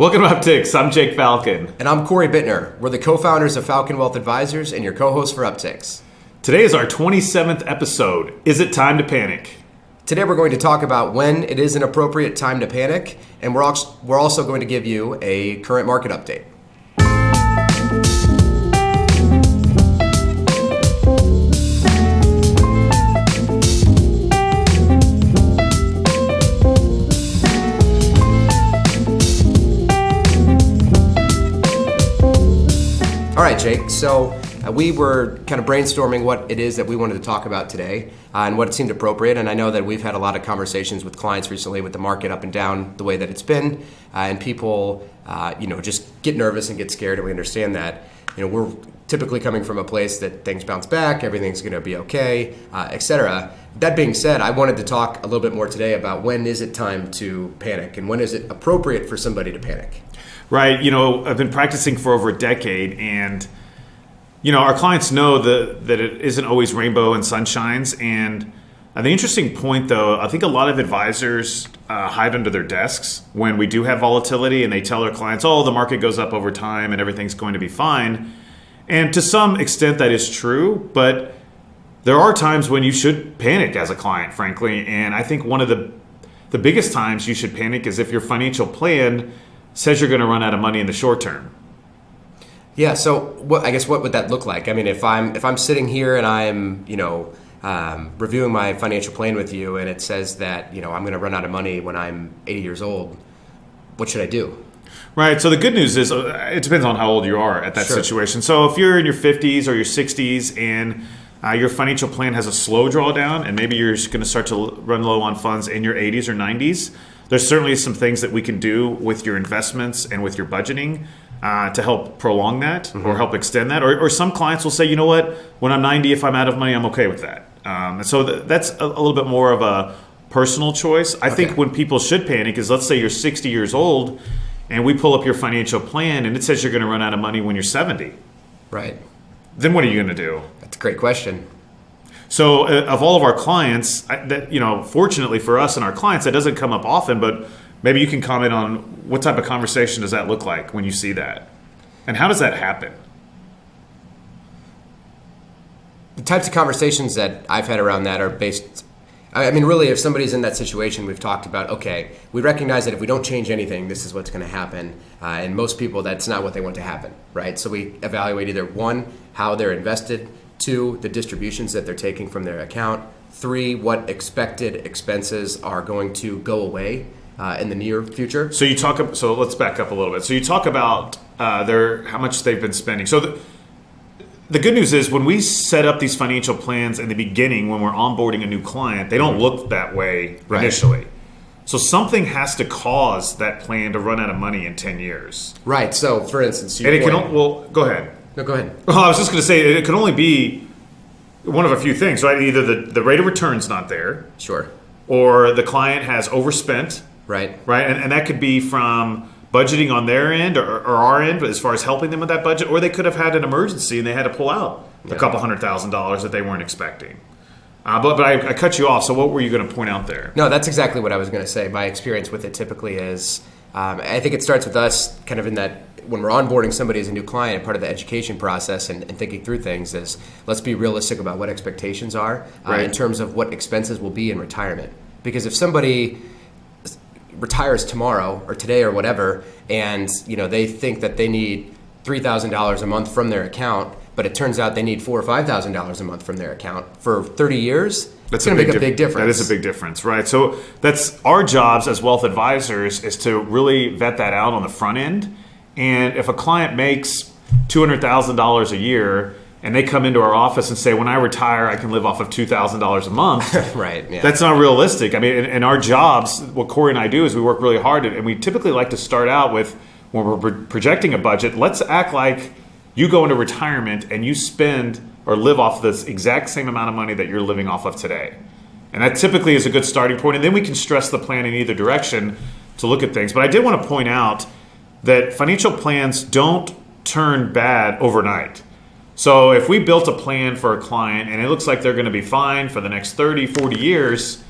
Welcome to Upticks. I'm Jake Falcon. And I'm Corey Bittner. We're the co-founders of Falcon Wealth Advisors and your co-hosts for Upticks. Today is our 27th episode. Is it time to panic? Today we're going to talk about when it is an appropriate time to panic, and we're also going to give you a current market update. All right, Jake, so we were kind of brainstorming what it is that we wanted to talk about today and what it seemed appropriate. And I know that we've had a lot of conversations with clients recently with the market up and down the way that it's been. And people, just get nervous and get scared, and we understand that. We're typically coming from a place that things bounce back, everything's going to be okay, etc. That being said, I wanted to talk a little bit more today about when is it time to panic and when is it appropriate for somebody to panic. Right. I've been practicing for over a decade, and our clients know that it isn't always rainbow and sunshines. And the interesting point, though, I think a lot of advisors hide under their desks when we do have volatility, and they tell their clients, "Oh, the market goes up over time, and everything's going to be fine." And to some extent, that is true, but there are times when you should panic as a client, frankly. And I think one of the biggest times you should panic is if your financial plan says you're going to run out of money in the short term. Yeah. So what would that look like? I mean, if I'm sitting here and I'm, reviewing my financial plan with you, and it says that, I'm going to run out of money when I'm 80 years old, what should I do? Right. So the good news is it depends on how old you are at that situation. So if you're in your 50s or your 60s and your financial plan has a slow drawdown, and maybe you're going to start to run low on funds in your 80s or 90s, there's certainly some things that we can do with your investments and with your budgeting to help prolong that or help extend that. Or some clients will say, you know what, when I'm 90, if I'm out of money, I'm okay with that. And so that's a little bit more of a personal choice. I think when people should panic is, let's say you're 60 years old and we pull up your financial plan and it says you're going to run out of money when you're 70. Right. Then what are you going to do? That's a great question. So of all of our clients, fortunately for us and our clients, that doesn't come up often, but maybe you can comment on what type of conversation does that look like when you see that? And how does that happen? The types of conversations that I've had around that are based, really, if somebody's in that situation, we've talked about, okay, we recognize that if we don't change anything, this is what's going to happen. And most people, that's not what they want to happen, right? So we evaluate either one, how they're invested, two, the distributions that they're taking from their account, three, what expected expenses are going to go away in the near future. So let's back up a little bit. So you talk about how much they've been spending. So the good news is when we set up these financial plans in the beginning, when we're onboarding a new client, they don't look that way initially. So something has to cause that plan to run out of money in 10 years. Right. So for instance, go ahead. No, go ahead. Well, I was just going to say it can only be one of a few things, right? Either the rate of return's not there. Sure. Or the client has overspent. Right. And that could be from budgeting on their end or our end as far as helping them with that budget, or they could have had an emergency and they had to pull out a couple $100,000 that they weren't expecting. But I cut you off, so what were you going to point out there? No, that's exactly what I was going to say. My experience with it typically is, I think it starts with us kind of in that when we're onboarding somebody as a new client, part of the education process and thinking through things is, let's be realistic about what expectations are in terms of what expenses will be in retirement. Because if somebody retires tomorrow or today or whatever, and they think that they need $3,000 a month from their account, but it turns out they need $4,000 or $5,000 a month from their account for 30 years, it's going to make a big difference. That is a big difference, right? So that's our jobs as wealth advisors, is to really vet that out on the front end. And if a client makes $200,000 a year and they come into our office and say, when I retire, I can live off of $2,000 a month. Right. Yeah. That's not realistic. I mean, in our jobs, what Corey and I do is we work really hard, and we typically like to start out with, when we're projecting a budget, let's act like you go into retirement and you spend or live off this exact same amount of money that you're living off of today. And that typically is a good starting point. And then we can stress the plan in either direction to look at things. But I did want to point out that financial plans don't turn bad overnight. So if we built a plan for a client and it looks like they're going to be fine for the next 30, 40 years,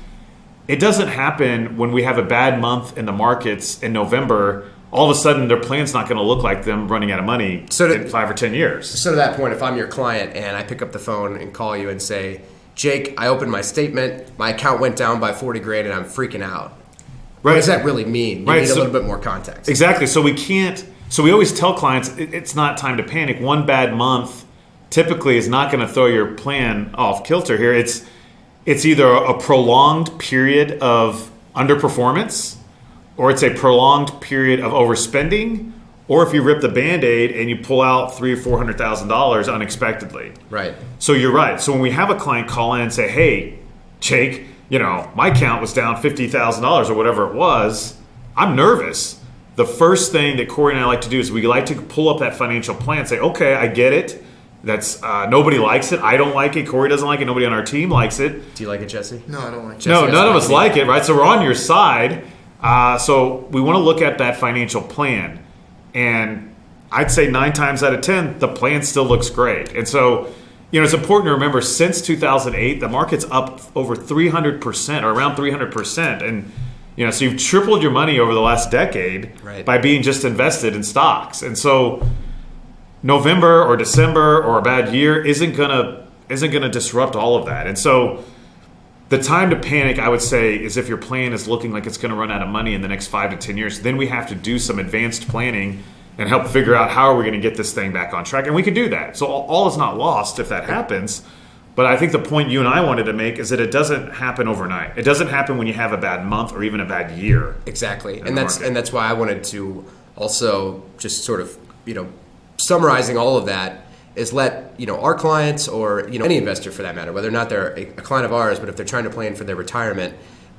it doesn't happen when we have a bad month in the markets in November all of a sudden their plan's not going to look like them running out of money in 5 or 10 years. So to that point, if I'm your client and I pick up the phone and call you and say, Jake, I opened my statement, my account went down by 40 grand and I'm freaking out. Right. What does that really mean? You need a little bit more context. Exactly. So we always tell clients it's not time to panic. One bad month typically is not going to throw your plan off kilter here. It's either a prolonged period of underperformance, or it's a prolonged period of overspending, or if you rip the Band-Aid and you pull out $300,000 or $400,000 unexpectedly. Right. So you're right. So when we have a client call in and say, hey, Jake, my account was down $50,000 or whatever it was, I'm nervous. The first thing that Corey and I like to do is we like to pull up that financial plan and say, okay, I get it. That's nobody likes it. I don't like it. Corey doesn't like it. Nobody on our team likes it. Do you like it, Jesse? No, I don't like it. No, none of us like it, right? So we're on your side. So we want to look at that financial plan. And I'd say 9 times out of 10, the plan still looks great. And so, it's important to remember since 2008, the market's up over 300% or around 300%. And, so you've tripled your money over the last decade by being just invested in stocks. And so November or December or a bad year isn't gonna disrupt all of that. And so the time to panic, I would say, is if your plan is looking like it's going to run out of money in the next 5 to 10 years. Then we have to do some advanced planning and help figure out how are we going to get this thing back on track. And we can do that. So all is not lost if that happens. But I think the point you and I wanted to make is that it doesn't happen overnight. It doesn't happen when you have a bad month or even a bad year. Exactly. And that's why I wanted to also just sort of, summarizing all of that is let our clients or any investor for that matter, whether or not they're a client of ours, but if they're trying to plan for their retirement,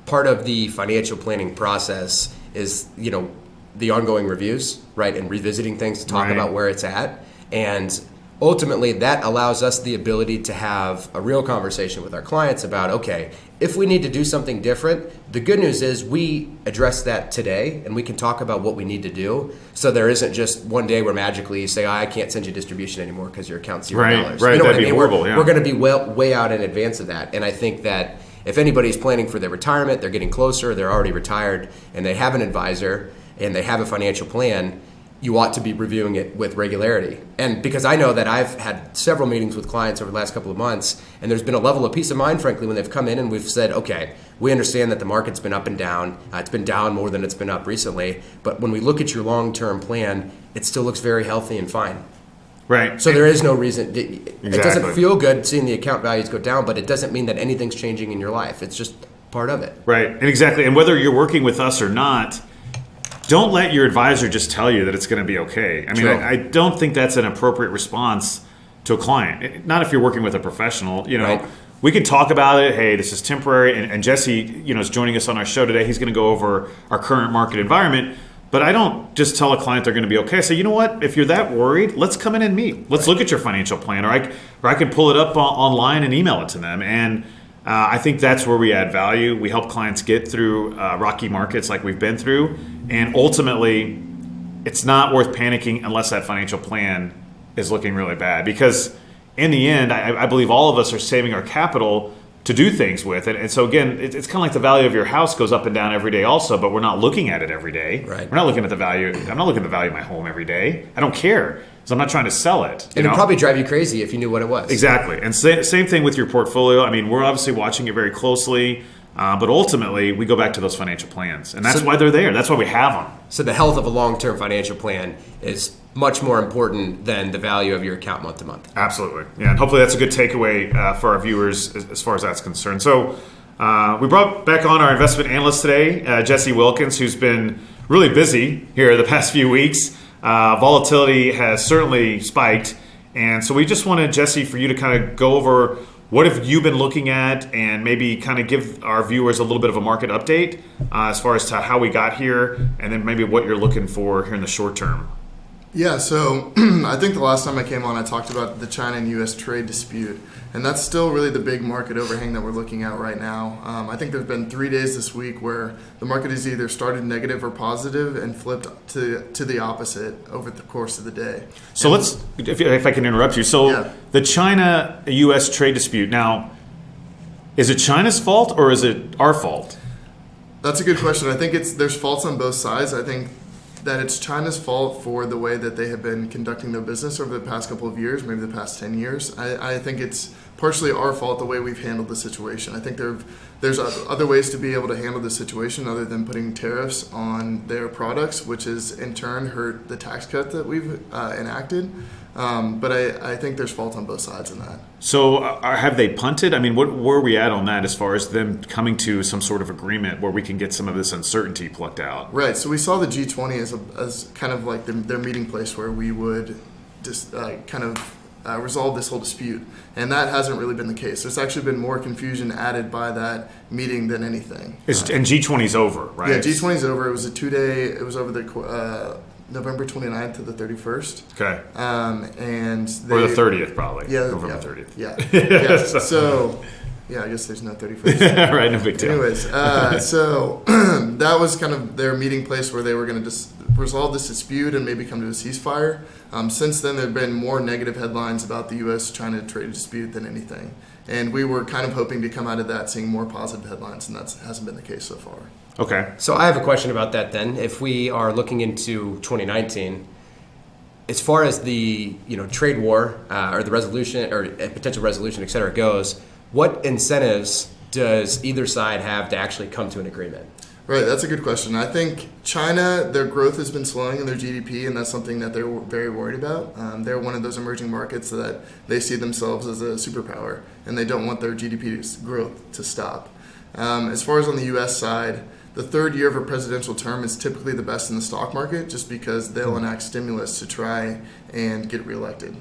part of the financial planning process is the ongoing reviews, right, and revisiting things to talk about where it's at, and ultimately that allows us the ability to have a real conversation with our clients about, okay, if we need to do something different, the good news is we address that today and we can talk about what we need to do. So there isn't just one day where magically you say, I can't send you distribution anymore because your account's $0. Right, that'd be horrible. We're going to be way out in advance of that. And I think that if anybody's planning for their retirement, they're getting closer, they're already retired, and they have an advisor and they have a financial plan, you ought to be reviewing it with regularity. And because I know that I've had several meetings with clients over the last couple of months, and there's been a level of peace of mind, frankly, when they've come in and we've said, okay, we understand that the market's been up and down. It's been down more than it's been up recently. But when we look at your long-term plan, it still looks very healthy and fine. Right. So there is no reason. It doesn't feel good seeing the account values go down, but it doesn't mean that anything's changing in your life. It's just part of it. Right. And exactly. And whether you're working with us or not, don't let your advisor just tell you that it's going to be okay. I mean, I don't think that's an appropriate response to a client. Not if you're working with a professional. We can talk about it. Hey, this is temporary. And Jesse, is joining us on our show today. He's going to go over our current market environment. But I don't just tell a client they're going to be okay. I say, you know what? If you're that worried, let's come in and meet. Let's look at your financial plan. Or I can pull it up online and email it to them. And I think that's where we add value. We help clients get through rocky markets like we've been through. And ultimately, it's not worth panicking unless that financial plan is looking really bad. Because in the end, I believe all of us are saving our capital to do things with it. And so again, it's kind of like the value of your house goes up and down every day also, but we're not looking at it every day. Right. We're not looking at the value. I'm not looking at the value of my home every day. I don't care. So I'm not trying to sell it. And it'd probably drive you crazy if you knew what it was. Exactly. And same thing with your portfolio. I mean, we're obviously watching it very closely, but ultimately we go back to those financial plans. And that's why they're there. That's why we have them. So the health of a long-term financial plan is much more important than the value of your account month to month. Absolutely. Yeah, and hopefully that's a good takeaway for our viewers as far as that's concerned. So we brought back on our investment analyst today, Jesse Wilkins, who's been really busy here the past few weeks. Volatility has certainly spiked. And so we just wanted, Jesse, for you to kind of go over what have you been looking at and maybe kind of give our viewers a little bit of a market update as far as to how we got here and then maybe what you're looking for here in the short term. Yeah, so I think the last time I came on, I talked about the China and U.S. trade dispute, and that's still really the big market overhang that we're looking at right now. I think there's been 3 days this week where the market has either started negative or positive and flipped to the opposite over the course of the day. So if I can interrupt you. So the China-U.S. trade dispute, now, is it China's fault or is it our fault? That's a good question. I think there's faults on both sides. I think that it's China's fault for the way that they have been conducting their business over the past couple of years, maybe the past 10 years. I think it's partially our fault the way we've handled the situation. I think there's other ways to be able to handle the situation other than putting tariffs on their products, which has in turn hurt the tax cut that we've enacted. But I think there's fault on both sides in that. So have they punted? I mean, where are we at on that as far as them coming to some sort of agreement where we can get some of this uncertainty plucked out? Right. So we saw the G20 as kind of like their meeting place where we would just resolve this whole dispute. And that hasn't really been the case. There's actually been more confusion added by that meeting than anything. And G20's over, right? Yeah, G20's over. It was a 2-day, it was over the November 29th to the 31st. Okay. And or the 30th, probably. Yeah. November 30th. Yeah. Yeah. So, yeah, I guess there's no 31st. Right, no big deal. Anyways, so that was kind of their meeting place where they were going to just resolve this dispute and maybe come to a ceasefire. Since then, there have been more negative headlines about the U.S.-China trade dispute than anything. And we were kind of hoping to come out of that seeing more positive headlines, and that hasn't been the case so far. Okay. So I have a question about that then. If we are looking into 2019, as far as the trade war or the resolution or a potential resolution, et cetera, goes, what incentives does either side have to actually come to an agreement? Right, that's a good question. I think China, their growth has been slowing in their GDP, and that's something that they're very worried about. They're one of those emerging markets that they see themselves as a superpower, and they don't want their GDP growth to stop. As far as on the U.S. side, the third year of a presidential term is typically the best in the stock market just because they'll enact stimulus to try and get reelected,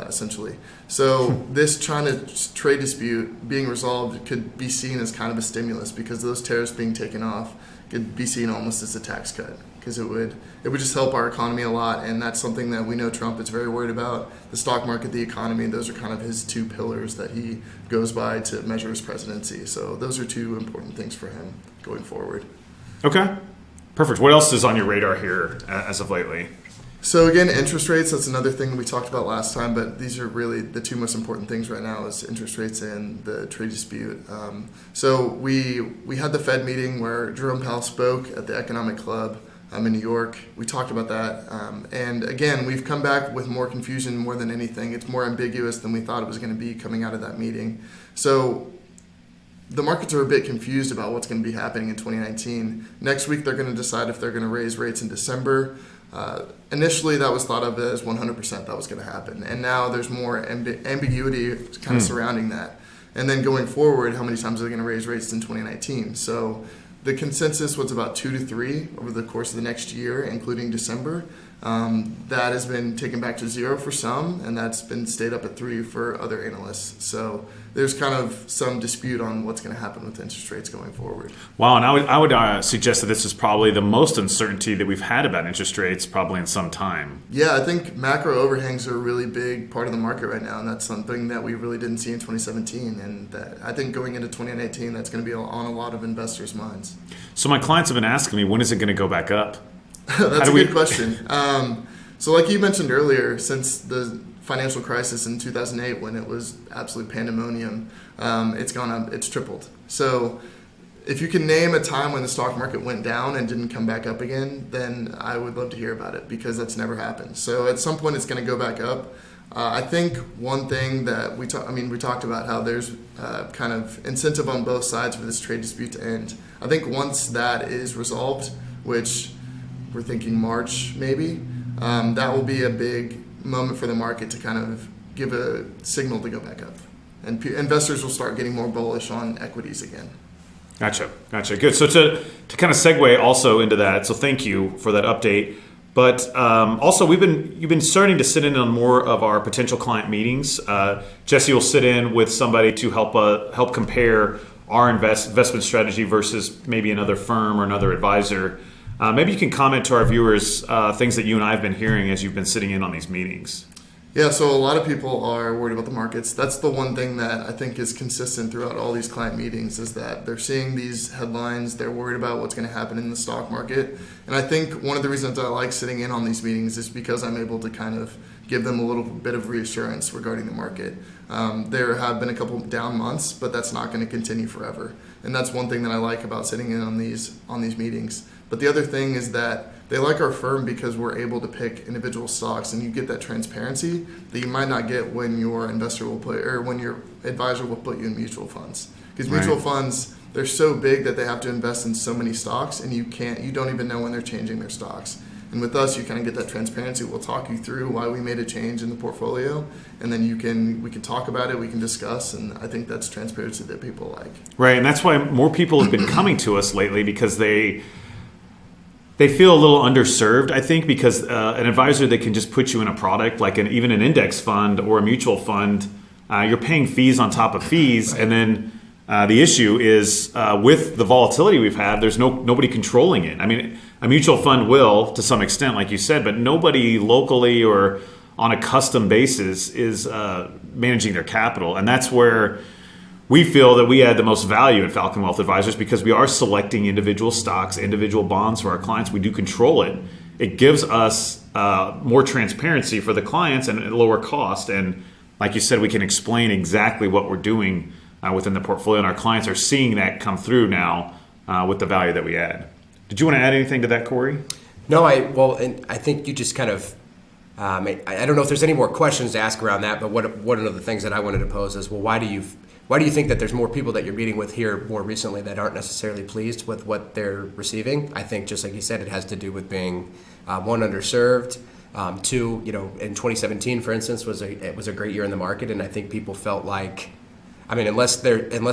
essentially. So this China trade dispute being resolved could be seen as kind of a stimulus because those tariffs being taken off could be seen almost as a tax cut because it would just help our economy a lot, and that's something that we know Trump is very worried about. The stock market, the economy, those are kind of his two pillars that he goes by to measure his presidency. So those are two important things for him going forward. Okay. Perfect. What else is on your radar here as of lately? So again, interest rates, that's another thing we talked about last time, but these are really the two most important things right now is interest rates and the trade dispute. So we had the Fed meeting where Jerome Powell spoke at the Economic Club in New York. We talked about that. And again, we've come back with more confusion more than anything. It's more ambiguous than we thought it was going to be coming out of that meeting. So the markets are a bit confused about what's going to be happening in 2019. Next week, they're going to decide if they're going to raise rates in December. Initially, that was thought of as 100% that was going to happen. And now there's more ambiguity kind of surrounding that. And then going forward, how many times are they going to raise rates in 2019? So the consensus was about 2 to 3 over the course of the next year, including December. That has been taken back to 0 for some, and that's been stayed up at 3 for other analysts. So there's kind of some dispute on what's going to happen with interest rates going forward. Wow, and I would suggest that this is probably the most uncertainty that we've had about interest rates probably in some time. Yeah, I think macro overhangs are a really big part of the market right now, and that's something that we really didn't see in 2017. And that I think going into 2019, that's going to be on a lot of investors' minds. So my clients have been asking me, when is it going to go back up? That's a good question. So like you mentioned earlier, since the financial crisis in 2008 when it was absolute pandemonium, it's gone up, it's tripled. So if you can name a time when the stock market went down and didn't come back up again, then I would love to hear about it because that's never happened. So at some point it's going to go back up. I think one thing that we talked about how there's kind of incentive on both sides for this trade dispute to end. I think once that is resolved, which we're thinking March maybe, that will be a big moment for the market to kind of give a signal to go back up. And investors will start getting more bullish on equities again. Gotcha. Good. So to kind of segue also into that, so thank you for that update. But also, you've been starting to sit in on more of our potential client meetings. Jesse will sit in with somebody to help compare our investment strategy versus maybe another firm or another advisor. Maybe you can comment to our viewers things that you and I have been hearing as you've been sitting in on these meetings. Yeah, so a lot of people are worried about the markets. That's the one thing that I think is consistent throughout all these client meetings is that they're seeing these headlines, they're worried about what's going to happen in the stock market. And I think one of the reasons I like sitting in on these meetings is because I'm able to kind of give them a little bit of reassurance regarding the market. There have been a couple of down months, but that's not going to continue forever. And that's one thing that I like about sitting in on these meetings. But the other thing is that they like our firm because we're able to pick individual stocks, and you get that transparency that you might not get when your investor will put, or when your advisor will put you in mutual funds. Because mutual funds, they're so big that they have to invest in so many stocks, and you don't even know when they're changing their stocks. And with us, you kind of get that transparency. We'll talk you through why we made a change in the portfolio, and then we can talk about it, we can discuss, and I think that's transparency that people like. Right, and that's why more people have been coming to us lately, because they feel a little underserved, I think, because an advisor, they can just put you in a product, like even an index fund or a mutual fund. You're paying fees on top of fees, and then the issue is with the volatility we've had, there's nobody controlling it. I mean, a mutual fund will, to some extent, like you said, but nobody locally or on a custom basis is managing their capital. And that's where we feel that we add the most value at Falcon Wealth Advisors, because we are selecting individual stocks, individual bonds for our clients. We do control it. It gives us more transparency for the clients and lower cost. And like you said, we can explain exactly what we're doing within the portfolio, and our clients are seeing that come through now with the value that we add. Did you want to add anything to that, Corey? No, and I think you just kind of, I don't know if there's any more questions to ask around that, but one of the things that I wanted to pose is, well, why do you think that there's more people that you're meeting with here more recently that aren't necessarily pleased with what they're receiving? I think, just like you said, it has to do with being, one, underserved. Two, in 2017, for instance, it was a great year in the market, and I think people felt like, I mean, unless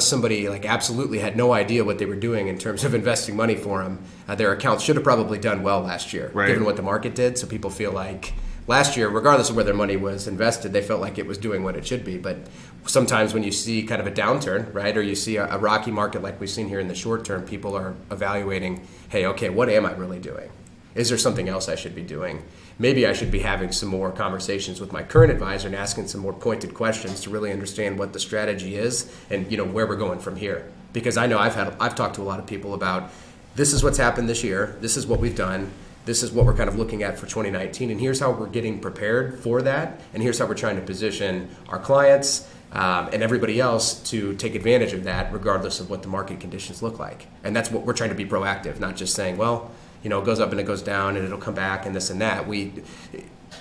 somebody like absolutely had no idea what they were doing in terms of investing money for them, their accounts should have probably done well last year, given what the market did. So people feel like last year, regardless of where their money was invested, they felt like it was doing what it should be. But sometimes when you see kind of a downturn, right, or you see a rocky market like we've seen here in the short term, people are evaluating, hey, okay, what am I really doing? Is there something else I should be doing? Maybe I should be having some more conversations with my current advisor and asking some more pointed questions to really understand what the strategy is and where we're going from here. Because I know I've talked to a lot of people about, this is what's happened this year, this is what we've done, this is what we're kind of looking at for 2019, and here's how we're getting prepared for that, and here's how we're trying to position our clients and everybody else to take advantage of that, regardless of what the market conditions look like. And that's what we're trying to be proactive, not just saying, well, it goes up and it goes down and it'll come back and this and that.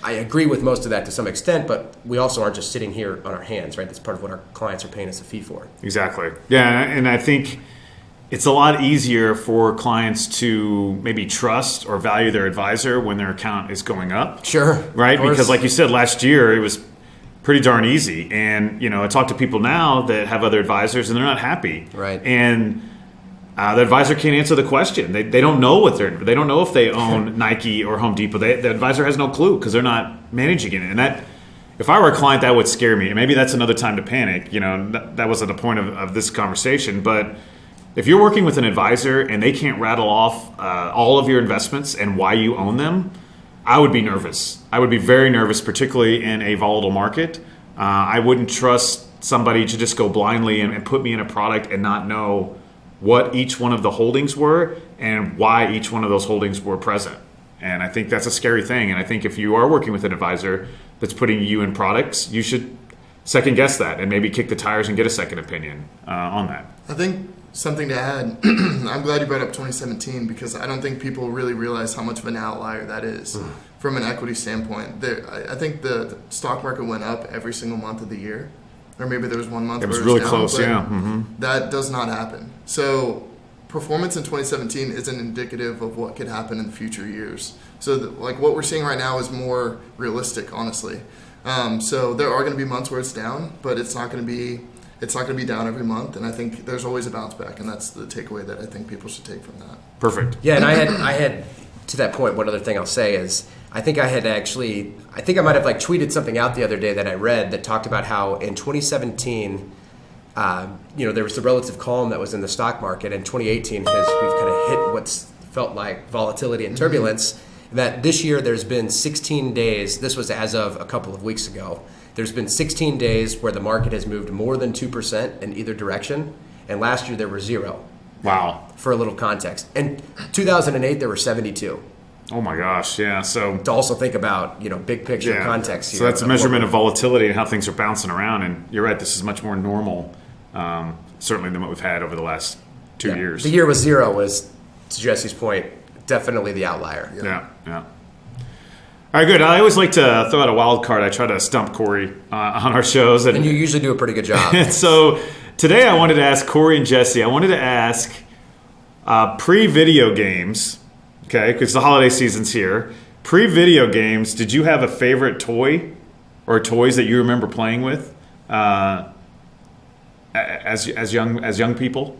I agree with most of that to some extent, but we also aren't just sitting here on our hands, right? That's part of what our clients are paying us a fee for. Exactly. Yeah, and I think it's a lot easier for clients to maybe trust or value their advisor when their account is going up. Sure. Right? Because like you said, last year it was pretty darn easy. And, I talk to people now that have other advisors and they're not happy. Right. And the advisor can't answer the question. They don't know they don't know if they own Nike or Home Depot. The advisor has no clue because they're not managing it. And that, if I were a client, that would scare me. And maybe that's another time to panic. That wasn't the point of this conversation. But if you're working with an advisor and they can't rattle off all of your investments and why you own them, I would be nervous. I would be very nervous, particularly in a volatile market. I wouldn't trust somebody to just go blindly and put me in a product and not know what each one of the holdings were and why each one of those holdings were present. And I think that's a scary thing. And I think if you are working with an advisor that's putting you in products, you should second guess that and maybe kick the tires and get a second opinion on that. I think something to add, I'm glad you brought up 2017 because I don't think people really realize how much of an outlier that is from an equity standpoint. I think the stock market went up every single month of the year. Or maybe there was 1 month it was where really down, close, yeah. Mm-hmm. That does not happen. So performance in 2017 isn't indicative of what could happen in future years. So what we're seeing right now is more realistic, honestly. So there are going to be months where it's down, but it's not going to be down every month. And I think there's always a bounce back, and that's the takeaway that I think people should take from that. Perfect. Yeah, and I had to that point, one other thing I'll say is I think I might have tweeted something out the other day that I read that talked about how in 2017, there was the relative calm that was in the stock market, and 2018 we've kind of hit what's felt like volatility and turbulence. Mm-hmm. That this year there's been 16 days. This was as of a couple of weeks ago. There's been 16 days where the market has moved more than 2% in either direction, and last year there were 0. Wow. For a little context, and 2008 there were 72. Oh my gosh, yeah. So to also think about, big picture context here. So that's a measurement of volatility and how things are bouncing around. And you're right, this is much more normal, certainly than what we've had over the last 2 years. The year was 0 was, to Jesse's point, definitely the outlier. Yeah. All right, good. I always like to throw out a wild card. I try to stump Corey on our shows. And you usually do a pretty good job. And so today I wanted to ask Corey and Jesse, I wanted to ask pre-video games, okay, because the holiday season's here. Pre-video games, did you have a favorite toy or toys that you remember playing with as young people?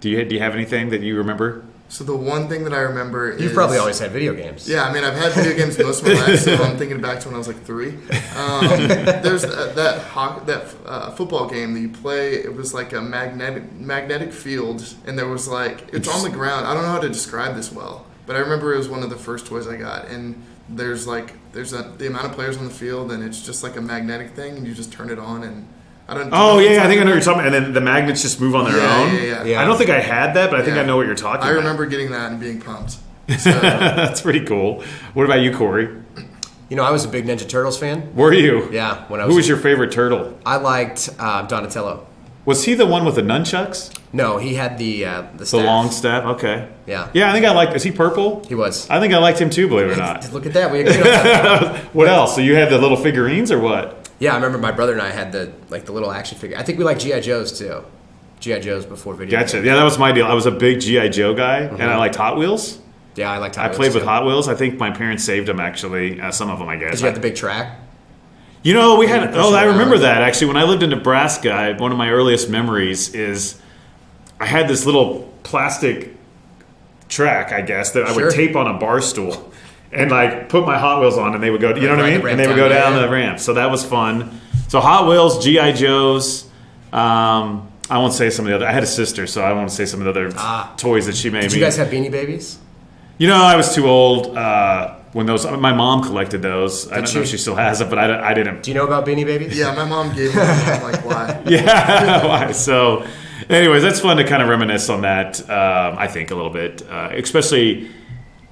Do you have anything that you remember? So the one thing that I remember is... You've probably always had video games. Yeah, I mean, I've had video games most of my life, so I'm thinking back to when I was like 3. There's that football game that you play. It was like a magnetic field, and there was like... It's on the ground. I don't know how to describe this well, but I remember it was one of the first toys I got, and there's the amount of players on the field, and it's just like a magnetic thing, and you just turn it on, and... I think I know what you're talking about. And then the magnets just move on their own. Yeah. I don't think I had that, but I think I know what you're talking about. I remember getting that and being pumped. So. That's pretty cool. What about you, Corey? You know, I was a big Ninja Turtles fan. Were you? Yeah. Who was your favorite turtle? I liked Donatello. Was he the one with the nunchucks? No, he had the staff. The long staff? Okay. Yeah. Yeah, I think I liked... Is he purple? He was. I think I liked him too, believe it or not. Look at that. We agreed on that. What else? So you had the little figurines or what? Yeah, I remember my brother and I had the little action figure. I think we liked G.I. Joes too. G.I. Joes before video Gotcha. games. Yeah, that was my deal. I was a big G.I. Joe guy, and I liked Hot Wheels. Yeah, I liked Hot Wheels. I played with too. Hot Wheels. I think my parents saved them, actually. Some of them, I guess. Did you have the big track? You know, we had... push I it remember around. that, actually. When I lived in Nebraska, one of my earliest memories is I had this little plastic track, I guess, that I would Sure. tape on a bar stool and, like, put my Hot Wheels on, and they would go... You know what I Ride the mean? ramp And they would down, go down yeah. the ramp. So that was fun. So Hot Wheels, G.I. Joes... I won't say some of the other... I had a sister, so I won't say some of the other toys that she made Did me. you guys have Beanie Babies? You know, I was too old when those... My mom collected those. I don't know if she? she still has it, but I didn't. Do you know about Beanie Babies? Yeah, my mom gave me one. I'm like, why? Yeah. So, anyways, that's fun to kind of reminisce on that, I think, a little bit. Especially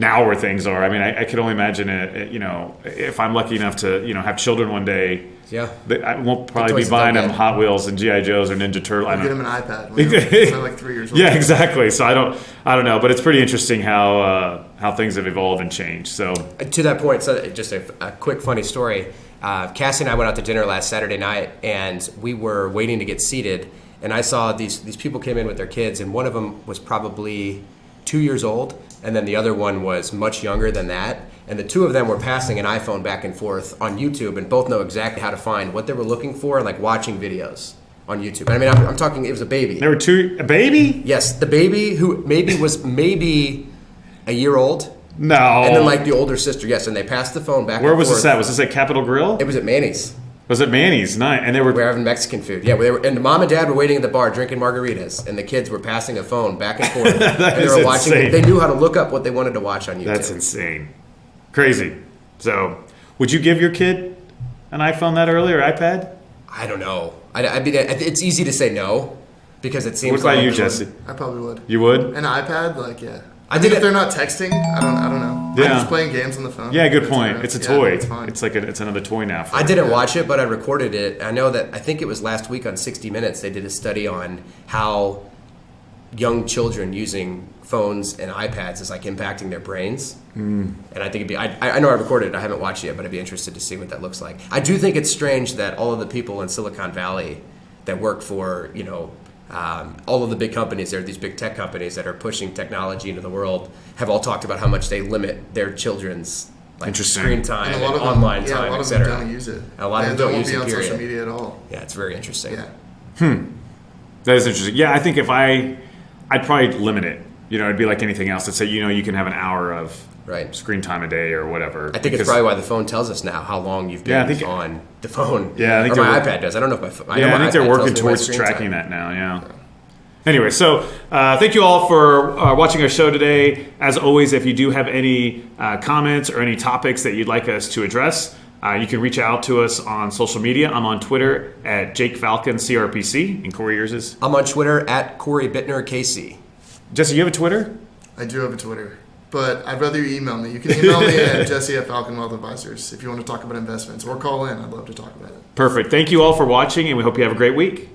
now where things are. I mean, I could only imagine it, you know, if I'm lucky enough to, you know, have children one day... Yeah. I won't probably be toys buying don't them get. Hot Wheels and G.I. Joes or Ninja Turtles. I Get don't him an iPad when they're like 3 years old. Yeah, exactly. So I don't know, but it's pretty interesting how things have evolved and changed. So To that point, so just a quick funny story. Cassie and I went out to dinner last Saturday night, and we were waiting to get seated, and I saw these people came in with their kids, and one of them was probably 2 years old, and then the other one was much younger than that. And the two of them were passing an iPhone back and forth on YouTube, and both know exactly how to find what they were looking for and like watching videos on YouTube. I mean, I'm talking, it was a baby. there were a baby? Yes, the baby who was maybe a year old. No. And then like the older sister, yes, and they passed the phone back Where and was forth. this at? Was this at Capitol Grill? It was at Manny's. Was it Manny's? Nice. And they were... We're having Mexican food. Yeah, they were, and mom and dad were waiting at the bar drinking margaritas, and the kids were passing a phone back and forth. And they is were watching. insane. They knew how to look up what they wanted to watch on YouTube. That's insane. Crazy. So, would you give your kid an iPhone that early or iPad? I don't know. I mean, it's easy to say no because it seems. What about like you, Jesse? I probably would. You would? An iPad, like, yeah. I I did think if it- they're not texting, I don't know. Yeah. I'm just playing games on the phone. Yeah, good It's point. alright. It's a Yeah, toy. it's fine. It's like it's another toy now. For I them. didn't watch it, but I recorded it. I know that I think it was last week on 60 Minutes. They did a study on how young children using phones and iPads is like impacting their brains. And I think it'd be. I know I recorded it. I haven't watched it yet, but I'd be interested to see what that looks like. I do think it's strange that all of the people in Silicon Valley that work for all of the big companies, there are these big tech companies that are pushing technology into the world, have all talked about how much they limit their children's Interesting. screen time And and, a lot of them, online yeah, time, a lot of them etc. don't use it. And a lot of them They don't won't use be it, on social period. media at all. Yeah, it's very interesting. Yeah. That is interesting. Yeah, I think if I'd probably limit it. You know, it'd be like anything else. I'd say, you know, you can have an hour of Right. screen time a day or whatever. I think it's probably why the phone tells us now how long you've been Yeah, I think- on the phone. Yeah, I think or my they're- iPad does. I don't know if my phone. Yeah, I think they're working tells me my towards screen tracking time. that now, yeah. Anyway, so thank you all for watching our show today. As always, if you do have any comments or any topics that you'd like us to address, you can reach out to us on social media. I'm on Twitter at Jake Falcon CRPC, and Corey, yours is? I'm on Twitter at Corey Bittner KC. Jesse, you have a Twitter? I do have a Twitter, but I'd rather you email me. You can email me at Jesse at Falcon Wealth Advisors if you want to talk about investments, or call in. I'd love to talk about it. Perfect. Thank you all for watching, and we hope you have a great week.